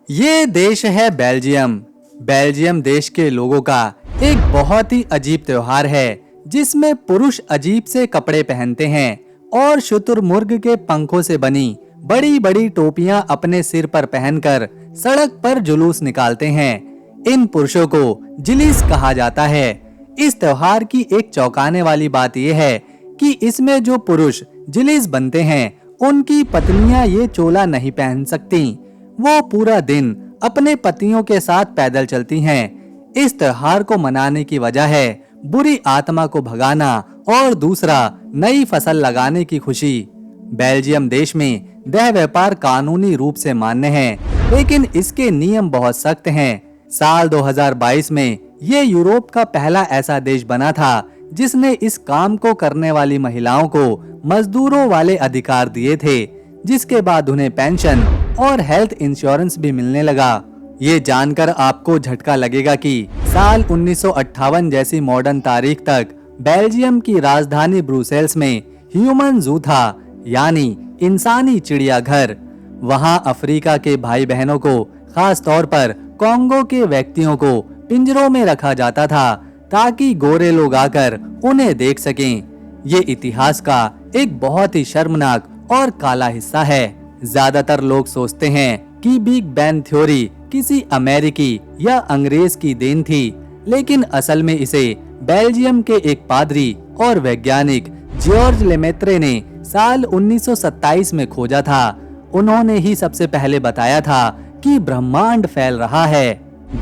ये देश है बेल्जियम। बेल्जियम देश के लोगों का एक बहुत ही अजीब त्योहार है जिसमें पुरुष अजीब से कपड़े पहनते हैं और शुतुरमुर्ग के पंखों से बनी बड़ी बड़ी टोपियां अपने सिर पर पहनकर सड़क पर जुलूस निकालते हैं। इन पुरुषों को जिलिस कहा जाता है। इस त्योहार की एक चौंकाने वाली बात यह है कि इसमें जो पुरुष जिलिस बनते हैं उनकी पत्नियां ये चोला नहीं पहन सकती। वो पूरा दिन अपने पतियों के साथ पैदल चलती हैं। इस त्योहार को मनाने की वजह है बुरी आत्मा को भगाना और दूसरा नई फसल लगाने की खुशी। बेल्जियम देश में देह व्यापार कानूनी रूप से मान्य है, लेकिन इसके नियम बहुत सख्त हैं। साल 2022 में ये यूरोप का पहला ऐसा देश बना था जिसने इस काम को करने वाली महिलाओं को मजदूरों वाले अधिकार दिए थे, जिसके बाद उन्हें पेंशन और हेल्थ इंश्योरेंस भी मिलने लगा। ये जानकर आपको झटका लगेगा कि साल 1958 जैसी मॉडर्न तारीख तक बेल्जियम की राजधानी ब्रुसेल्स में ह्यूमन जू था, यानी इंसानी चिड़ियाघर। वहाँ अफ्रीका के भाई बहनों को, खास तौर पर कॉन्गो के व्यक्तियों को पिंजरों में रखा जाता था ताकि गोरे लोग आकर उन्हें देख सकें। ये इतिहास का एक बहुत ही शर्मनाक और काला हिस्सा है। ज्यादातर लोग सोचते हैं कि बिग बैंग थ्योरी किसी अमेरिकी या अंग्रेज की देन थी, लेकिन असल में इसे बेल्जियम के एक पादरी और वैज्ञानिक जॉर्ज लेमेत्रे ने साल 1927 में खोजा था। उन्होंने ही सबसे पहले बताया था कि ब्रह्मांड फैल रहा है।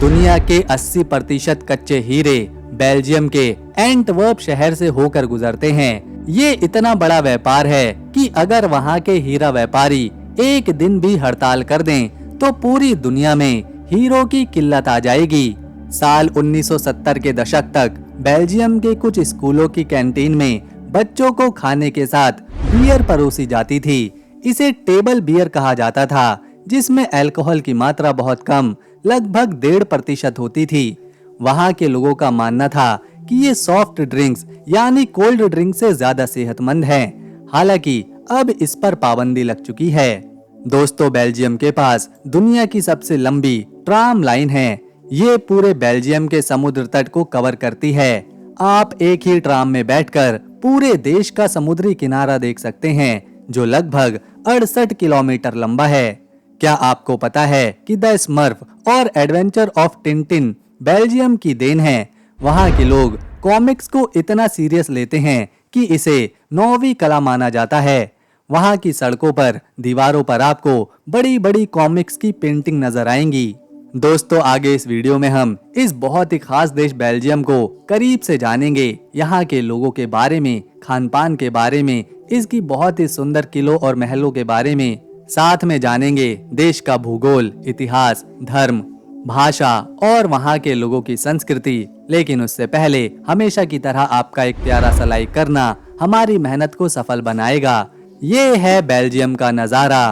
दुनिया के 80% कच्चे हीरे बेल्जियम के एंटवर्प शहर से होकर गुजरते हैं। ये इतना बड़ा व्यापार है कि अगर वहाँ के हीरा व्यापारी एक दिन भी हड़ताल कर दें तो पूरी दुनिया में हीरो की किल्लत आ जाएगी। साल 1970 के दशक तक बेल्जियम के कुछ स्कूलों की कैंटीन में बच्चों को खाने के साथ बियर परोसी जाती थी। इसे टेबल बियर कहा जाता था, जिसमें अल्कोहल की मात्रा बहुत कम, लगभग 1.5% होती थी। वहाँ के लोगों का मानना था कि ये सॉफ्ट ड्रिंक्स यानी कोल्ड ड्रिंक से ज्यादा सेहतमंद हैं। हालांकि अब इस पर पाबंदी लग चुकी है। दोस्तों, बेल्जियम के पास दुनिया की सबसे लंबी ट्राम लाइन है। ये पूरे बेल्जियम के समुद्र तट को कवर करती है। आप एक ही ट्राम में बैठकर पूरे देश का समुद्री किनारा देख सकते हैं, जो लगभग 68 किलोमीटर लंबा है। क्या आपको पता है कि द स्मर्फ और एडवेंचर ऑफ टिंटिन बेल्जियम की देन है? वहाँ के लोग कॉमिक्स को इतना सीरियस लेते हैं कि इसे 9वीं कला माना जाता है। वहाँ की सड़कों पर, दीवारों पर आपको बड़ी बड़ी कॉमिक्स की पेंटिंग नजर आएंगी। दोस्तों, आगे इस वीडियो में हम इस बहुत ही खास देश बेल्जियम को करीब से जानेंगे। यहाँ के लोगों के बारे में, खान पान के बारे में, इसकी बहुत ही सुंदर किलों और महलों के बारे में। साथ में जानेंगे देश का भूगोल, इतिहास, धर्म, भाषा और वहाँ के लोगों की संस्कृति। लेकिन उससे पहले हमेशा की तरह आपका एक प्यारा सा लाइक करना हमारी मेहनत को सफल बनाएगा। ये है बेल्जियम का नजारा।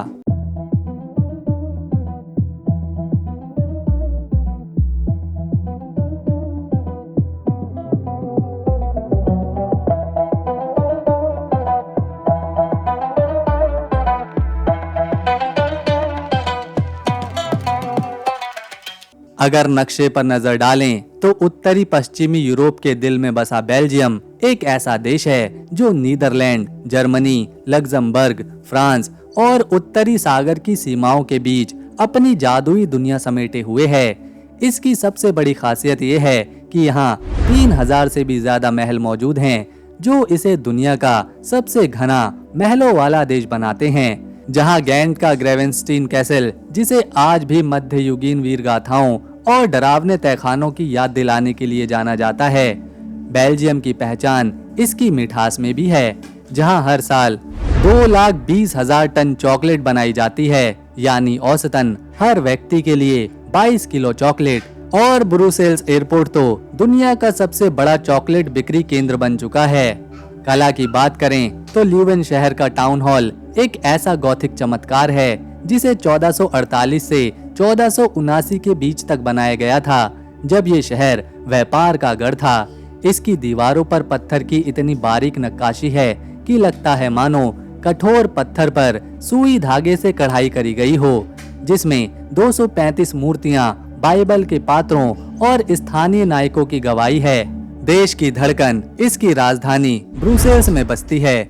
अगर नक्शे पर नजर डालें तो उत्तरी पश्चिमी यूरोप के दिल में बसा बेल्जियम एक ऐसा देश है जो नीदरलैंड, जर्मनी, लग्जमबर्ग, फ्रांस और उत्तरी सागर की सीमाओं के बीच अपनी जादुई दुनिया समेटे हुए है। इसकी सबसे बड़ी खासियत यह है कि यहाँ 3000 से भी ज्यादा महल मौजूद हैं, जो इसे दुनिया का सबसे घना महलों वाला देश बनाते हैं। जहाँ गैंट का ग्रेवेनस्टीन कैसल, जिसे आज भी मध्ययुगीन वीर गाथाओं और डरावने तहखानों की याद दिलाने के लिए जाना जाता है। बेल्जियम की पहचान इसकी मिठास में भी है, जहां हर साल 2,20,000 टन चॉकलेट बनाई जाती है, यानी औसतन हर व्यक्ति के लिए 22 किलो चॉकलेट। और ब्रुसेल्स एयरपोर्ट तो दुनिया का सबसे बड़ा चॉकलेट बिक्री केंद्र बन चुका है। कला की बात करें तो ल्यूवेन शहर का टाउन हॉल एक ऐसा गॉथिक चमत्कार है जिसे 1448 से 1479 के बीच तक बनाया गया था, जब ये शहर व्यापार का गढ़ था। इसकी दीवारों पर पत्थर की इतनी बारीक नक्काशी है कि लगता है मानो कठोर पत्थर पर सुई धागे से कढ़ाई करी गई हो। जिसमें 235 मूर्तियां, बाइबल के पात्रों और स्थानीय नायकों की गवाही है। देश की धड़कन इसकी राजधानी ब्रुसेल्स में बसती है।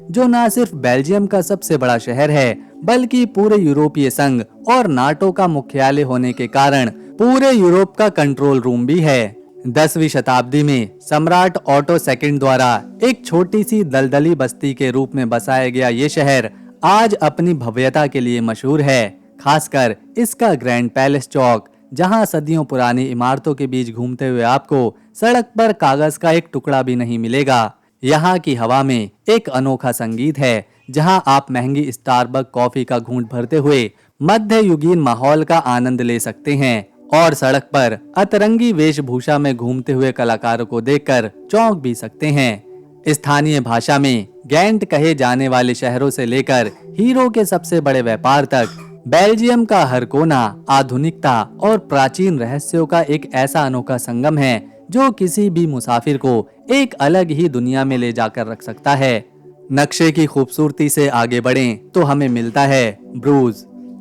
जो न सिर्फ बेल्जियम का सबसे बड़ा शहर है, बल्कि पूरे यूरोपीय संघ और नाटो का मुख्यालय होने के कारण पूरे यूरोप का कंट्रोल रूम भी है। 10वीं शताब्दी में सम्राट ऑटो सेकंड द्वारा एक छोटी सी दलदली बस्ती के रूप में बसाया गया ये शहर आज अपनी भव्यता के लिए मशहूर है। खासकर इसका ग्रैंड पैलेस चौक, जहां सदियों पुरानी इमारतों के बीच घूमते हुए आपको सड़क पर कागज का एक टुकड़ा भी नहीं मिलेगा। यहाँ की हवा में एक अनोखा संगीत है, जहां आप महंगी स्टारबक कॉफी का घूंट भरते हुए मध्ययुगीन माहौल का आनंद ले सकते हैं और सड़क पर अतरंगी वेशभूषा में घूमते हुए कलाकारों को देखकर चौंक भी सकते हैं। स्थानीय भाषा में गैंट कहे जाने वाले शहरों से लेकर हीरो के सबसे बड़े व्यापार तक बेल्जियम का हर कोना आधुनिकता और प्राचीन रहस्यों का एक ऐसा अनोखा संगम है जो किसी भी मुसाफिर को एक अलग ही दुनिया में ले जाकर रख सकता है। नक्शे की खूबसूरती से आगे बढ़ें तो हमें मिलता है ब्रूज,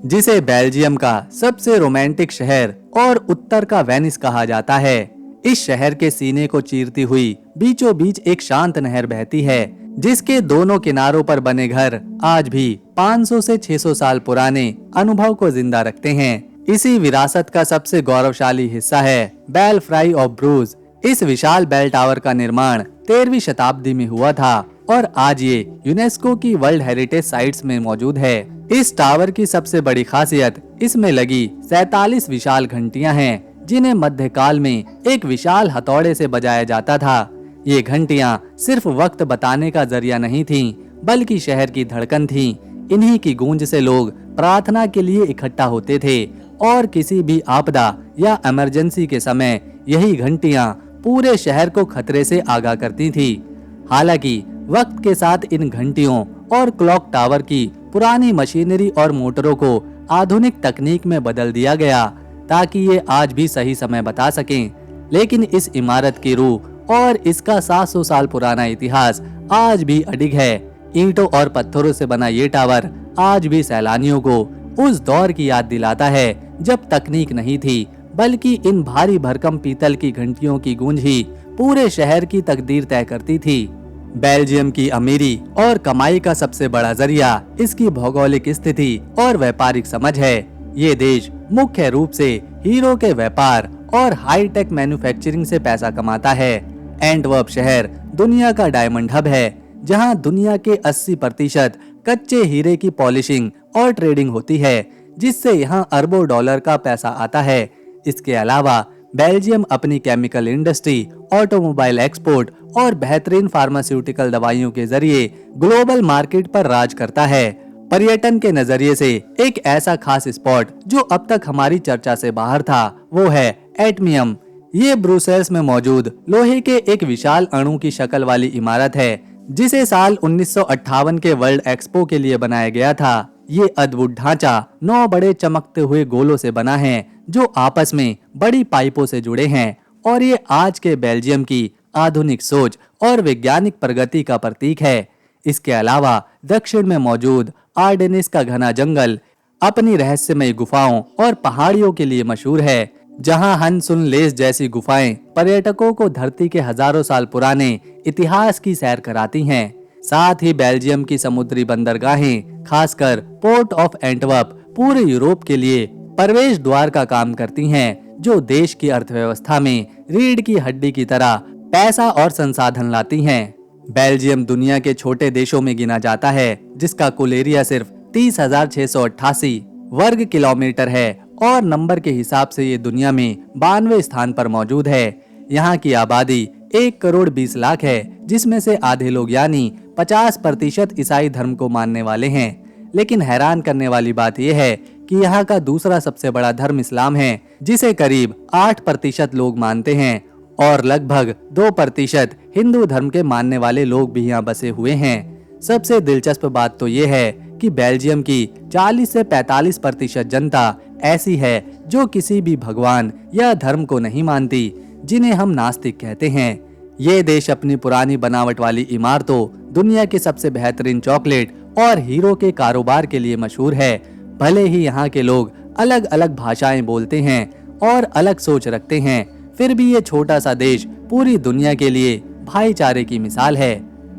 जिसे बेल्जियम का सबसे रोमांटिक शहर और उत्तर का वेनिस कहा जाता है। इस शहर के सीने को चीरती हुई बीचों बीच एक शांत नहर बहती है, जिसके दोनों किनारों पर बने घर आज भी 500 से 600 साल पुराने अनुभव को जिंदा रखते हैं। इसी विरासत का सबसे गौरवशाली हिस्सा है बेलफ्राई ऑफ ब्रूज। इस विशाल बेल टावर का निर्माण 13वीं शताब्दी में हुआ था और आज ये यूनेस्को की वर्ल्ड हेरिटेज साइट्स में मौजूद है। इस टावर की सबसे बड़ी खासियत इसमें लगी 47 विशाल घंटियां हैं, जिन्हें मध्यकाल में एक विशाल हथौड़े से बजाया जाता था। ये घंटियां सिर्फ वक्त बताने का जरिया नहीं थीं, बल्कि शहर की धड़कन थीं। इन्हीं की गूंज से लोग प्रार्थना के लिए इकट्ठा होते थे और किसी भी आपदा या इमरजेंसी के समय यही घंटियां पूरे शहर को खतरे से आगाह करती थी। हालांकि वक्त के साथ इन घंटियों और क्लॉक टावर की पुरानी मशीनरी और मोटरों को आधुनिक तकनीक में बदल दिया गया ताकि ये आज भी सही समय बता सकें। लेकिन इस इमारत की रूह और इसका 700 साल पुराना इतिहास आज भी अडिग है। ईंटों और पत्थरों से बना ये टावर आज भी सैलानियों को उस दौर की याद दिलाता है जब तकनीक नहीं थी, बल्कि इन भारी भरकम पीतल की घंटियों की गूंज ही पूरे शहर की तकदीर तय करती थी। बेल्जियम की अमीरी और कमाई का सबसे बड़ा जरिया इसकी भौगोलिक स्थिति और व्यापारिक समझ है। ये देश मुख्य रूप से हीरो के व्यापार और हाईटेक मैन्युफैक्चरिंग से पैसा कमाता है। एंटवर्प शहर दुनिया का डायमंड हब है, जहां दुनिया के 80% कच्चे हीरे की पॉलिशिंग और ट्रेडिंग होती है, जिससे यहां अरबों डॉलर का पैसा आता है। इसके अलावा बेल्जियम अपनी केमिकल इंडस्ट्री, ऑटोमोबाइल एक्सपोर्ट और बेहतरीन फार्मास्यूटिकल दवाइयों के जरिए ग्लोबल मार्केट पर राज करता है। पर्यटन के नजरिए से एक ऐसा खास स्पॉट जो अब तक हमारी चर्चा से बाहर था, वो है एटमियम। ये ब्रुसेल्स में मौजूद लोहे के एक विशाल अणु की शक्ल वाली इमारत है, जिसे साल 1958 के वर्ल्ड एक्सपो के लिए बनाया गया था। ये अद्भुत ढांचा 9 बड़े चमकते हुए गोलों से बना है, जो आपस में बड़ी पाइपों से जुड़े हैं, और ये आज के बेल्जियम की आधुनिक सोच और वैज्ञानिक प्रगति का प्रतीक है। इसके अलावा दक्षिण में मौजूद आर्डेनिस का घना जंगल अपनी रहस्यमय गुफाओं और पहाड़ियों के लिए मशहूर है, जहां हनसुन लेस जैसी गुफाएं पर्यटकों को धरती के हजारों साल पुराने इतिहास की सैर कराती हैं। साथ ही बेल्जियम की समुद्री बंदरगाहें, खासकर पोर्ट ऑफ एंटवर्प, पूरे यूरोप के लिए प्रवेश द्वार का काम करती हैं, जो देश की अर्थव्यवस्था में रीढ़ की हड्डी की तरह पैसा और संसाधन लाती हैं। बेल्जियम दुनिया के छोटे देशों में गिना जाता है, जिसका कुल एरिया सिर्फ 30,688 वर्ग किलोमीटर है और नंबर के हिसाब से ये दुनिया में 92वें स्थान पर मौजूद है। यहाँ की आबादी 1 करोड़ 20 लाख है, जिसमें से आधे लोग यानी 50% ईसाई धर्म को मानने वाले हैं। लेकिन हैरान करने वाली बात यह है कि यहाँ का दूसरा सबसे बड़ा धर्म इस्लाम है, जिसे करीब 8% लोग मानते हैं, और लगभग 2% हिंदू धर्म के मानने वाले लोग भी यहाँ बसे हुए हैं। सबसे दिलचस्प बात तो ये है कि बेल्जियम की 40 से 45% जनता ऐसी है जो किसी भी भगवान या धर्म को नहीं मानती, जिन्हें हम नास्तिक कहते हैं। ये देश अपनी पुरानी बनावट वाली इमारतों, दुनिया के सबसे बेहतरीन चॉकलेट और हीरो के कारोबार के लिए मशहूर है। भले ही यहाँ के लोग अलग अलग भाषाएं बोलते हैं और अलग सोच रखते हैं, फिर भी ये छोटा सा देश पूरी दुनिया के लिए भाईचारे की मिसाल है।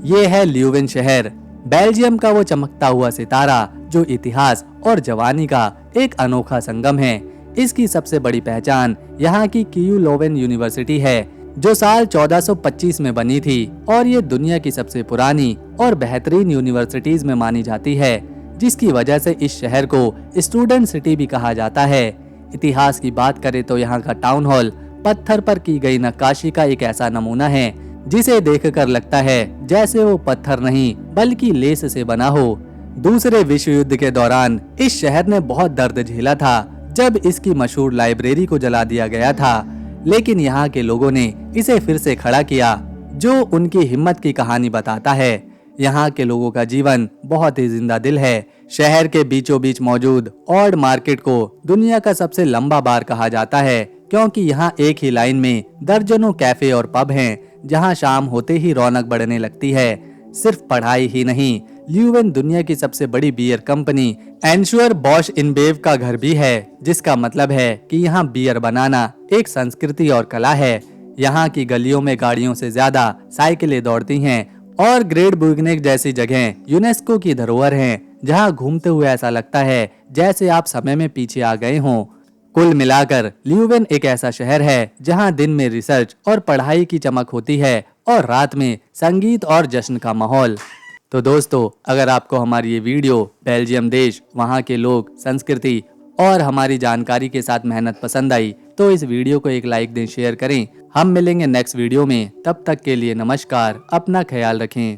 ये है ल्यूवेन शहर, बेल्जियम का वो चमकता हुआ सितारा जो इतिहास और जवानी का एक अनोखा संगम है। इसकी सबसे बड़ी पहचान यहाँ की कियू लोवेन यूनिवर्सिटी है, जो साल 1425 में बनी थी और ये दुनिया की सबसे पुरानी और बेहतरीन यूनिवर्सिटीज में मानी जाती है, जिसकी वजह से इस शहर को स्टूडेंट सिटी भी कहा जाता है। इतिहास की बात करें तो यहाँ का टाउन हॉल पत्थर पर की गई नक्काशी का एक ऐसा नमूना है जिसे देखकर लगता है जैसे वो पत्थर नहीं बल्कि लेस से बना हो। दूसरे विश्व युद्ध के दौरान इस शहर ने बहुत दर्द झेला था जब इसकी मशहूर लाइब्रेरी को जला दिया गया था, लेकिन यहाँ के लोगों ने इसे फिर से खड़ा किया, जो उनकी हिम्मत की कहानी बताता है। यहाँ के लोगों का जीवन बहुत ही जिंदा दिल है। शहर के बीचों बीच मौजूद ऑड मार्केट को दुनिया का सबसे लंबा बार कहा जाता है, क्योंकि यहाँ एक ही लाइन में दर्जनों कैफे और पब हैं, जहाँ शाम होते ही रौनक बढ़ने लगती है। सिर्फ पढ़ाई ही नहीं, ल्यूवेन दुनिया की सबसे बड़ी बियर कंपनी एंशुअर बॉश इनबेव का घर भी है, जिसका मतलब है कि यहाँ बियर बनाना एक संस्कृति और कला है। यहाँ की गलियों में गाड़ियों से ज्यादा साइकिलें दौड़ती हैं और ग्रेट बुगनेक जैसी जगह यूनेस्को की धरोहर हैं, जहाँ घूमते हुए ऐसा लगता है जैसे आप समय में पीछे आ गए हों। कुल मिलाकर ल्यूवेन एक ऐसा शहर है जहाँ दिन में रिसर्च और पढ़ाई की चमक होती है और रात में संगीत और जश्न का माहौल। तो दोस्तों, अगर आपको हमारी ये वीडियो बेल्जियम देश, वहाँ के लोग, संस्कृति और हमारी जानकारी के साथ मेहनत पसंद आई तो इस वीडियो को एक लाइक दें, शेयर करें। हम मिलेंगे नेक्स्ट वीडियो में, तब तक के लिए नमस्कार, अपना ख्याल रखें।